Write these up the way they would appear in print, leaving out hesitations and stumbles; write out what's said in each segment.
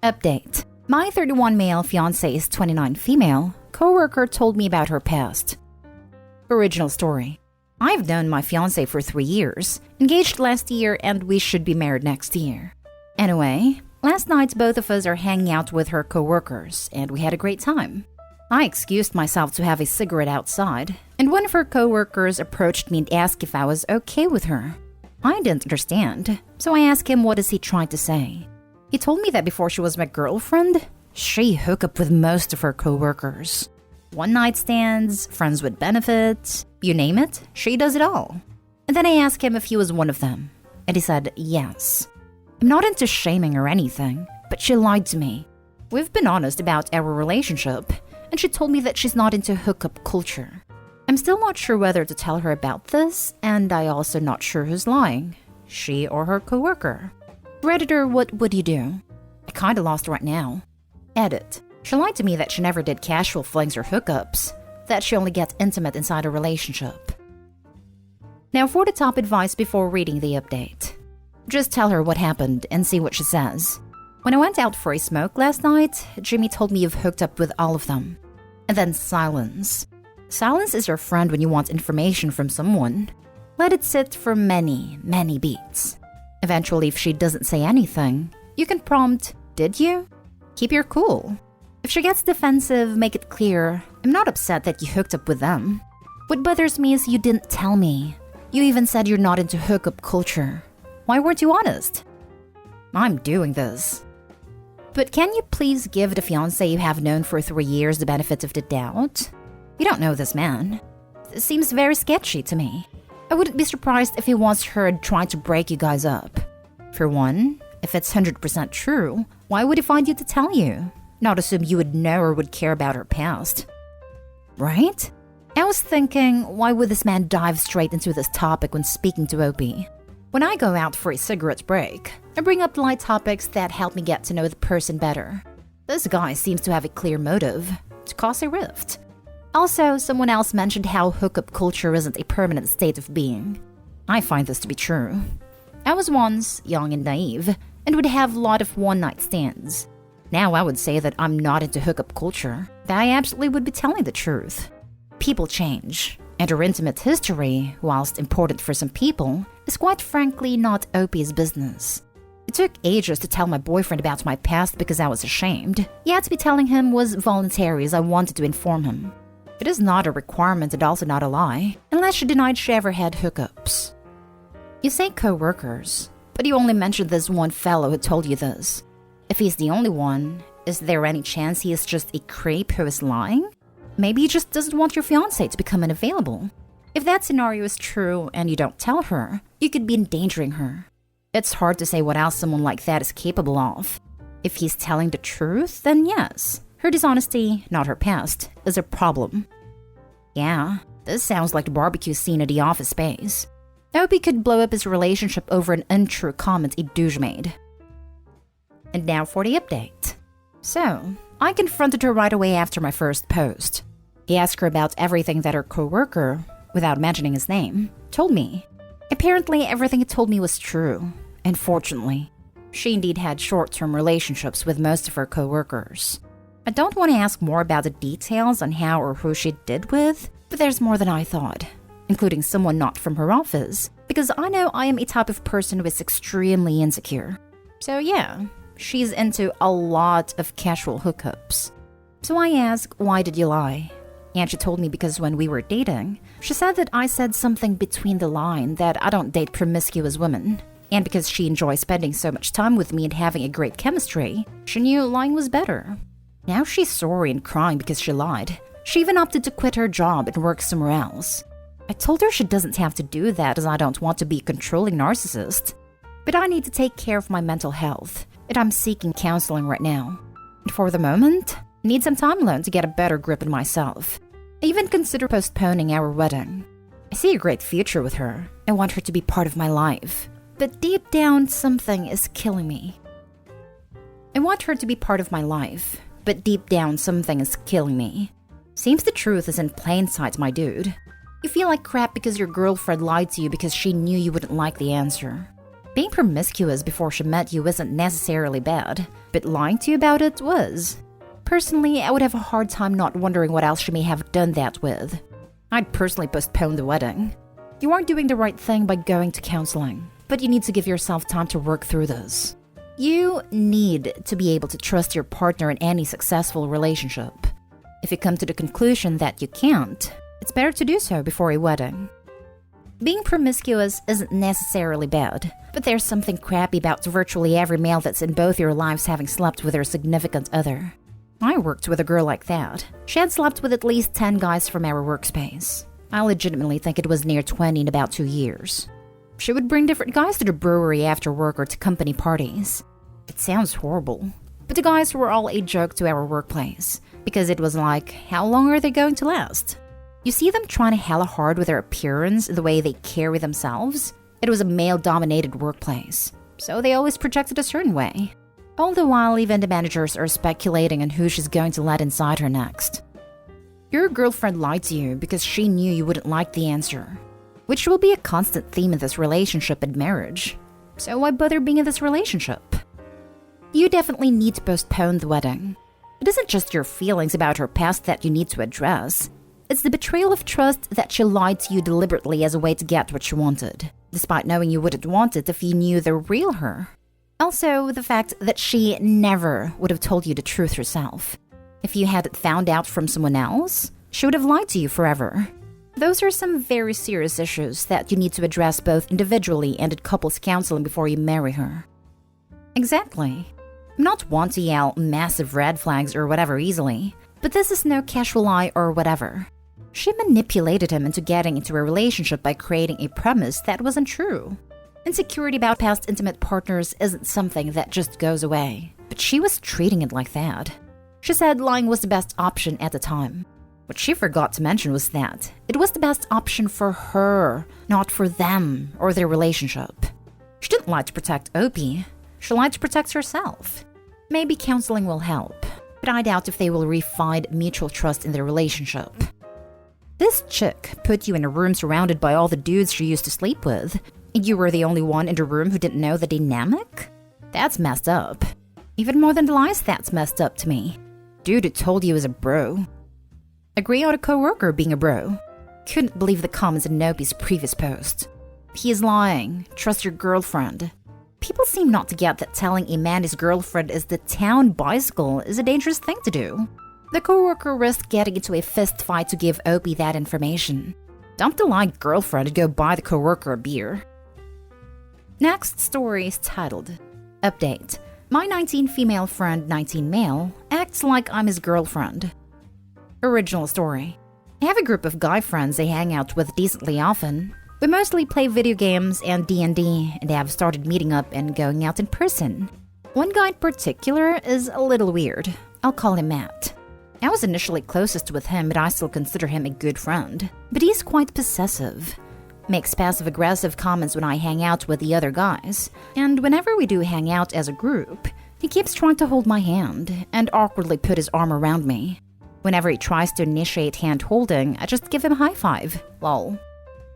Update. My 31 male fiance's 29 female coworker told me about her past. Original story. I've known my fiancé for 3 years, engaged last year, and we should be married next year. Anyway, last night both of us are hanging out with her coworkers, and we had a great time. I excused myself to have a cigarette outside, and one of her coworkers approached me and asked if I was okay with her. I didn't understand, so I asked him what is he trying to say. He told me that before she was my girlfriend, she hooked up with most of her coworkers. One-night stands, friends with benefits, you name it, she does it all. And then I asked him if he was one of them, and he said yes. I'm not into shaming or anything, but she lied to me. We've been honest about our relationship, and she told me that she's not into hookup culture. I'm still not sure whether to tell her about this, and I also not sure who's lying, she or her coworker. Redditor, what would you do? I kinda lost right now. Edit. She lied to me that she never did casual flings or hookups, that she only gets intimate inside a relationship. Now for the top advice before reading the update. Just tell her what happened and see what she says. When I went out for a smoke last night, Jimmy told me you've hooked up with all of them. And then silence. Silence is your friend when you want information from someone. Let it sit for many, many beats. Eventually, if she doesn't say anything, you can prompt, "Did you?" Keep your cool. If she gets defensive, make it clear, "I'm not upset that you hooked up with them. What bothers me is you didn't tell me. You even said you're not into hookup culture. Why weren't you honest?" I'm doing this. But can you please give the fiancé you have known for 3 years the benefit of the doubt? You don't know this man. It seems very sketchy to me. I wouldn't be surprised if he once heard trying to break you guys up. For one, if it's 100% true, why would he find you to tell you? Not assume you would know or would care about her past. Right? I was thinking, why would this man dive straight into this topic when speaking to Opie? When I go out for a cigarette break, I bring up light topics that help me get to know the person better. This guy seems to have a clear motive, to cause a rift. Also, someone else mentioned how hookup culture isn't a permanent state of being. I find this to be true. I was once young and naive, and would have a lot of one-night stands. Now I would say that I'm not into hookup culture, but I absolutely would be telling the truth. People change, and her intimate history, whilst important for some people, is quite frankly not Opie's business. It took ages to tell my boyfriend about my past because I was ashamed, yet me telling him was voluntary as I wanted to inform him. It is not a requirement and also not a lie, unless she denied she ever had hookups. You say coworkers, but you only mentioned this one fellow who told you this. If he's the only one, is there any chance he is just a creep who is lying? Maybe he just doesn't want your fiancé to become unavailable. If that scenario is true and you don't tell her, you could be endangering her. It's hard to say what else someone like that is capable of. If he's telling the truth, then yes. Her dishonesty, not her past, is a problem. Yeah, this sounds like the barbecue scene at the office space. Opie could blow up his relationship over an untrue comment a douche made. And now for the update. So, I confronted her right away after my first post. He asked her about everything that her coworker, without mentioning his name, told me. Apparently, everything he told me was true. Unfortunately, she indeed had short-term relationships with most of her coworkers. I don't want to ask more about the details on how or who she did with, but there's more than I thought, including someone not from her office, because I know I am a type of person who is extremely insecure. So yeah, she's into a lot of casual hookups. So I asked, why did you lie? And she told me because when we were dating, she said that I said something between the line that I don't date promiscuous women. And because she enjoys spending so much time with me and having a great chemistry, she knew lying was better. Now she's sorry and crying because she lied. She even opted to quit her job and work somewhere else. I told her she doesn't have to do that as I don't want to be a controlling narcissist. But I need to take care of my mental health, and I'm seeking counseling right now. And for the moment, I need some time alone to get a better grip on myself. I even consider postponing our wedding. I see a great future with her. I want her to be part of my life. But deep down, something is killing me. I want her to be part of my life, but deep down, something is killing me. Seems the truth is in plain sight, my dude. You feel like crap because your girlfriend lied to you because she knew you wouldn't like the answer. Being promiscuous before she met you isn't necessarily bad, but lying to you about it was. Personally, I would have a hard time not wondering what else she may have done that with. I'd personally postpone the wedding. You aren't doing the right thing by going to counseling, but you need to give yourself time to work through this. You need to be able to trust your partner in any successful relationship. If you come to the conclusion that you can't, it's better to do so before a wedding. Being promiscuous isn't necessarily bad, but there's something crappy about virtually every male that's in both your lives having slept with their significant other. I worked with a girl like that. She had slept with at least 10 guys from our workspace. I legitimately think it was near 20 in about 2 years. She would bring different guys to the brewery after work or to company parties. It sounds horrible, but the guys were all a joke to our workplace, because it was like, how long are they going to last? You see them trying to hella hard with their appearance, the way they carry themselves? It was a male-dominated workplace, so they always projected a certain way. All the while, even the managers are speculating on who she's going to let inside her next. Your girlfriend lied to you because she knew you wouldn't like the answer, which will be a constant theme in this relationship and marriage. So why bother being in this relationship? You definitely need to postpone the wedding. It isn't just your feelings about her past that you need to address. It's the betrayal of trust that she lied to you deliberately as a way to get what she wanted, despite knowing you wouldn't want it if you knew the real her. Also, the fact that she never would have told you the truth herself. If you had it found out from someone else, she would have lied to you forever. Those are some very serious issues that you need to address both individually and at couples counseling before you marry her. Exactly. I'm not one to yell massive red flags or whatever easily, but this is no casual lie or whatever. She manipulated him into getting into a relationship by creating a premise that wasn't true. Insecurity about past intimate partners isn't something that just goes away, but she was treating it like that. She said lying was the best option at the time. What she forgot to mention was that it was the best option for her, not for them or their relationship. She didn't lie to protect Opie. She lied to protect herself. Maybe counseling will help, but I doubt if they will re-find mutual trust in their relationship. This chick put you in a room surrounded by all the dudes she used to sleep with, and you were the only one in the room who didn't know the dynamic? That's messed up. Even more than the lies, that's messed up to me. Dude who told you was a bro. Agree on a coworker being a bro. Couldn't believe the comments in Nopi's previous post. He is lying. Trust your girlfriend. People seem not to get that telling a man his girlfriend is the town bicycle is a dangerous thing to do. The coworker risked getting into a fist fight to give Opie that information. Dump the lying girlfriend and go buy the coworker a beer. Next story is titled, Update. My 19 female friend, 19 male, acts like I'm his girlfriend. Original story. I have a group of guy friends I hang out with decently often. We mostly play video games and D&D and have started meeting up and going out in person. One guy in particular is a little weird. I'll call him Matt. I was initially closest with him, but I still consider him a good friend. But he's quite possessive. Makes passive-aggressive comments when I hang out with the other guys. And whenever we do hang out as a group, he keeps trying to hold my hand and awkwardly put his arm around me. Whenever he tries to initiate hand-holding, I just give him a high five. Lol.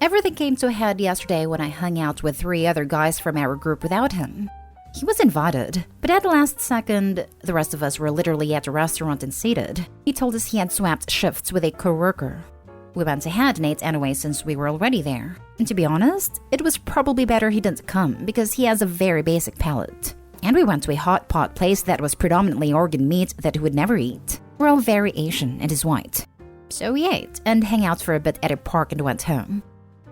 Everything came to a head yesterday when I hung out with 3 other guys from our group without him. He was invited, but at the last second, the rest of us were literally at a restaurant and seated. He told us he had swapped shifts with a coworker. We went ahead and ate anyway since we were already there. And to be honest, it was probably better he didn't come because he has a very basic palate. And we went to a hot pot place that was predominantly organ meat that he would never eat. We're all very Asian and he's white. So we ate and hung out for a bit at a park and went home.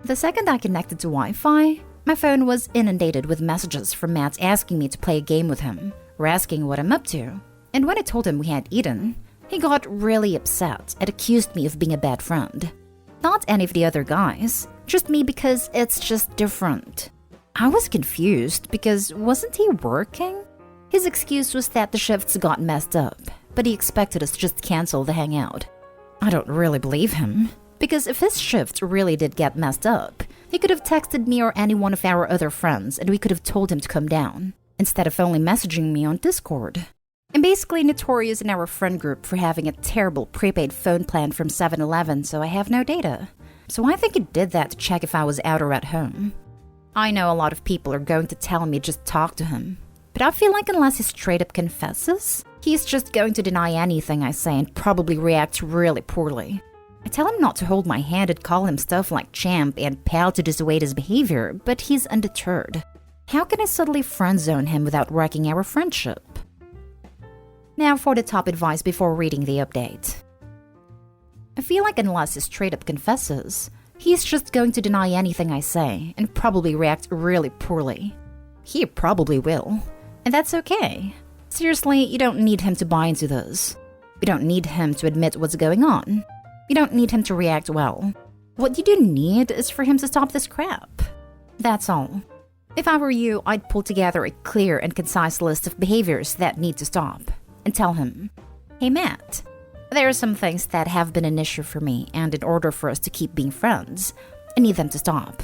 The second I connected to Wi-Fi, my phone was inundated with messages from Matt asking me to play a game with him, or asking what I'm up to. And when I told him we had eaten, he got really upset and accused me of being a bad friend. Not any of the other guys, just me because it's just different. I was confused because wasn't he working? His excuse was that the shifts got messed up, but he expected us to just cancel the hangout. I don't really believe him. Because if his shift really did get messed up, he could have texted me or any one of our other friends and we could have told him to come down, instead of only messaging me on Discord. I'm basically notorious in our friend group for having a terrible prepaid phone plan from 7-Eleven, so I have no data. So I think he did that to check if I was out or at home. I know a lot of people are going to tell me just talk to him. But I feel like unless he straight up confesses, he's just going to deny anything I say and probably react really poorly. I tell him not to hold my hand and call him stuff like champ and pal to dissuade his behavior, but he's undeterred. How can I subtly friend-zone him without wrecking our friendship? Now for the top advice before reading the update. I feel like unless he straight up confesses, he's just going to deny anything I say and probably react really poorly. He probably will. And that's okay. Seriously, you don't need him to buy into this. You don't need him to admit what's going on. You don't need him to react well. What you do need is for him to stop this crap. That's all. If I were you, I'd pull together a clear and concise list of behaviors that need to stop. And tell him, hey Matt, there are some things that have been an issue for me, and in order for us to keep being friends, I need them to stop.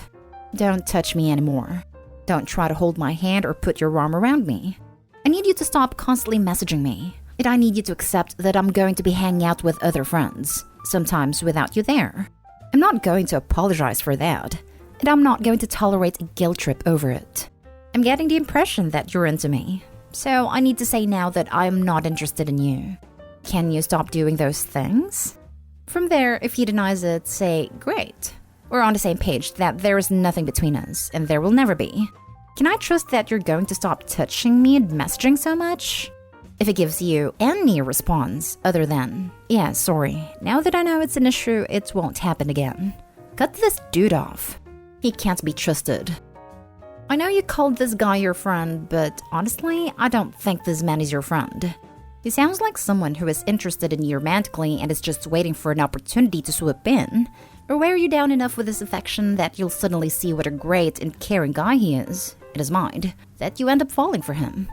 Don't touch me anymore. Don't try to hold my hand or put your arm around me. I need you to stop constantly messaging me. And I need you to accept that I'm going to be hanging out with other friends, sometimes without you there. I'm not going to apologize for that. And I'm not going to tolerate a guilt trip over it. I'm getting the impression that you're into me. So I need to say now that I am not interested in you. Can you stop doing those things? From there, if he denies it, say, great. We're on the same page that there is nothing between us, and there will never be. Can I trust that you're going to stop touching me and messaging so much? If it gives you any response other than, yeah, sorry, now that I know it's an issue, it won't happen again. Cut this dude off. He can't be trusted. I know you called this guy your friend, but honestly, I don't think this man is your friend. He sounds like someone who is interested in you romantically and is just waiting for an opportunity to swoop in, or wear you down enough with his affection that you'll suddenly see what a great and caring guy he is, in his mind, that you end up falling for him.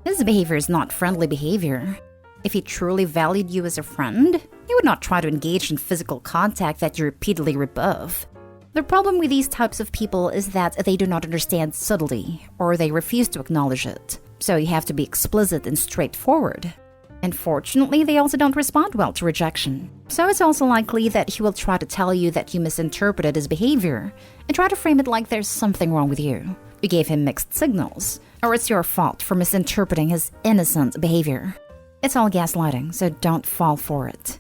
His behavior is not friendly behavior. If he truly valued you as a friend, he would not try to engage in physical contact that you repeatedly rebuff. The problem with these types of people is that they do not understand subtlety, or they refuse to acknowledge it. So you have to be explicit and straightforward. Unfortunately, they also don't respond well to rejection. So it's also likely that he will try to tell you that you misinterpreted his behavior and try to frame it like there's something wrong with you. You gave him mixed signals, or it's your fault for misinterpreting his innocent behavior. It's all gaslighting, so don't fall for it.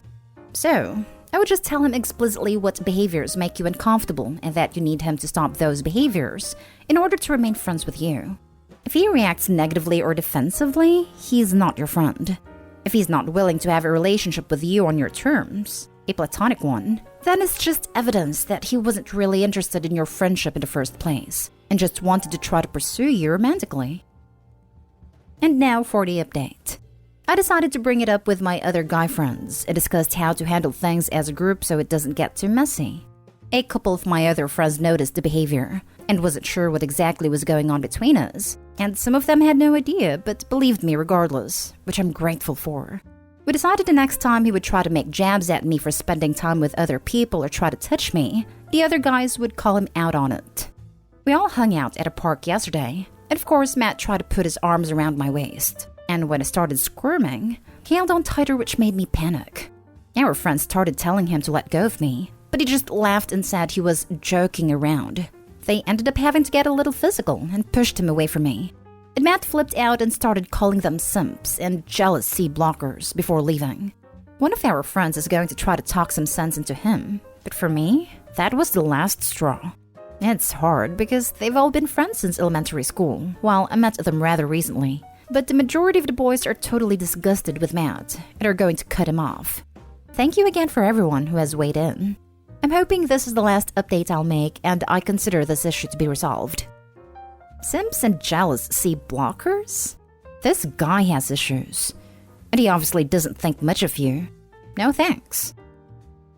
So, I would just tell him explicitly what behaviors make you uncomfortable and that you need him to stop those behaviors in order to remain friends with you. If he reacts negatively or defensively, he's not your friend. If he's not willing to have a relationship with you on your terms, a platonic one, then it's just evidence that he wasn't really interested in your friendship in the first place and just wanted to try to pursue you romantically. And now for the update. I decided to bring it up with my other guy friends and discussed how to handle things as a group so it doesn't get too messy. A couple of my other friends noticed the behavior and wasn't sure what exactly was going on between us, and some of them had no idea but believed me regardless, which I'm grateful for. We decided the next time he would try to make jabs at me for spending time with other people or try to touch me, the other guys would call him out on it. We all hung out at a park yesterday, and of course Matt tried to put his arms around my waist. And when I started squirming, he held on tighter, which made me panic. Our friends started telling him to let go of me, but he just laughed and said he was joking around. They ended up having to get a little physical and pushed him away from me. And Matt flipped out and started calling them simps and jealous C-blockers before leaving. One of our friends is going to try to talk some sense into him, but for me, that was the last straw. It's hard because they've all been friends since elementary school, while I met them rather recently. But the majority of the boys are totally disgusted with Matt and are going to cut him off. Thank you again for everyone who has weighed in. I'm hoping this is the last update I'll make and I consider this issue to be resolved. Simps and jealous C-blockers? This guy has issues. And he obviously doesn't think much of you. No thanks.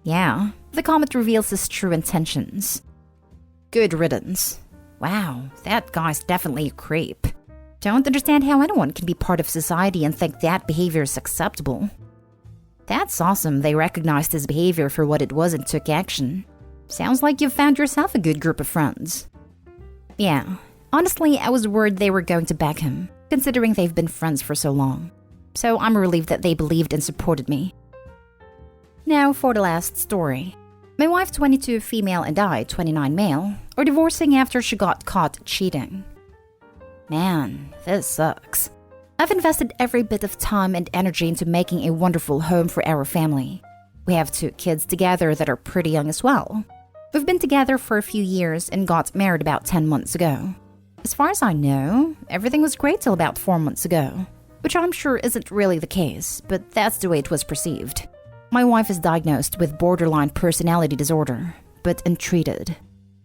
Yeah, the comment reveals his true intentions. Good riddance. Wow, that guy's definitely a creep. Don't understand how anyone can be part of society and think that behavior is acceptable. That's awesome they recognized his behavior for what it was and took action. Sounds like you've found yourself a good group of friends. Yeah, honestly, I was worried they were going to back him, considering they've been friends for so long. So I'm relieved that they believed and supported me. Now for the last story. My wife, 22 female, and I, 29 male, are divorcing after she got caught cheating. Man, this sucks. I've invested every bit of time and energy into making a wonderful home for our family. We have 2 kids together that are pretty young as well. We've been together for a few years and got married about 10 months ago. As far as I know, everything was great till about 4 months ago, which I'm sure isn't really the case, but that's the way it was perceived. My wife is diagnosed with borderline personality disorder, but untreated.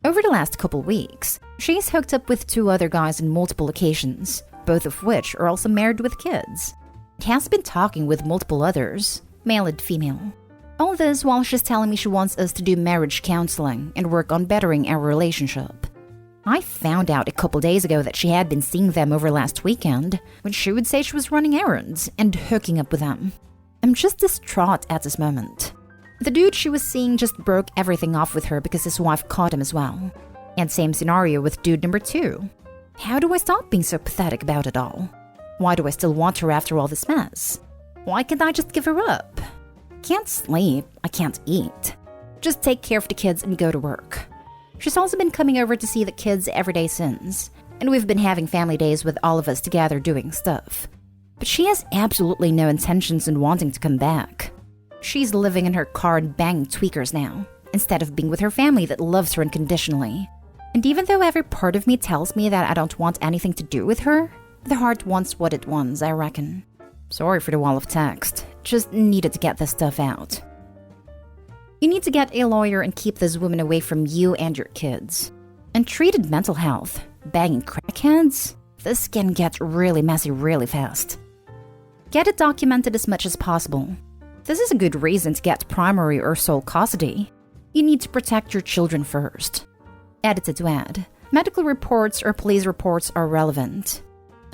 Over the last couple weeks, she's hooked up with 2 other guys on multiple occasions, both of which are also married with kids. She has been talking with multiple others, male and female. All this while she's telling me she wants us to do marriage counseling and work on bettering our relationship. I found out a couple days ago that she had been seeing them over last weekend, when she would say she was running errands and hooking up with them. I'm just distraught at this moment. The dude she was seeing just broke everything off with her because his wife caught him as well. And same scenario with dude number 2. How do I stop being so pathetic about it all? Why do I still want her after all this mess? Why can't I just give her up? Can't sleep, I can't eat. Just take care of the kids and go to work. She's also been coming over to see the kids every day since, and we've been having family days with all of us together doing stuff. But she has absolutely no intentions in wanting to come back. She's living in her car and banging tweakers now, instead of being with her family that loves her unconditionally. And even though every part of me tells me that I don't want anything to do with her, the heart wants what it wants, I reckon. Sorry for the wall of text, just needed to get this stuff out. You need to get a lawyer and keep this woman away from you and your kids. Untreated mental health, banging crackheads, this can get really messy really fast. Get it documented as much as possible. This is a good reason to get primary or sole custody. You need to protect your children first. Edited to add, medical reports or police reports are relevant.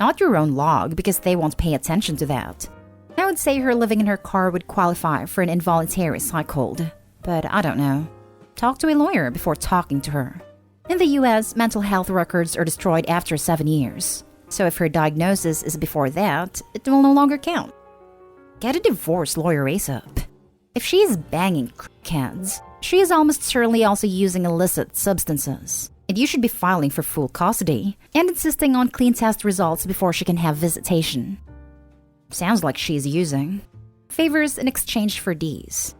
Not your own log, because they won't pay attention to that. I would say her living in her car would qualify for an involuntary psych hold, but I don't know. Talk to a lawyer before talking to her. In the US, mental health records are destroyed after 7 years, so if her diagnosis is before that, it will no longer count. Get a divorce lawyer ASAP. If she is banging crackheads, she is almost certainly also using illicit substances, and you should be filing for full custody and insisting on clean test results before she can have visitation. Sounds like she's using. Favors in exchange for Ds.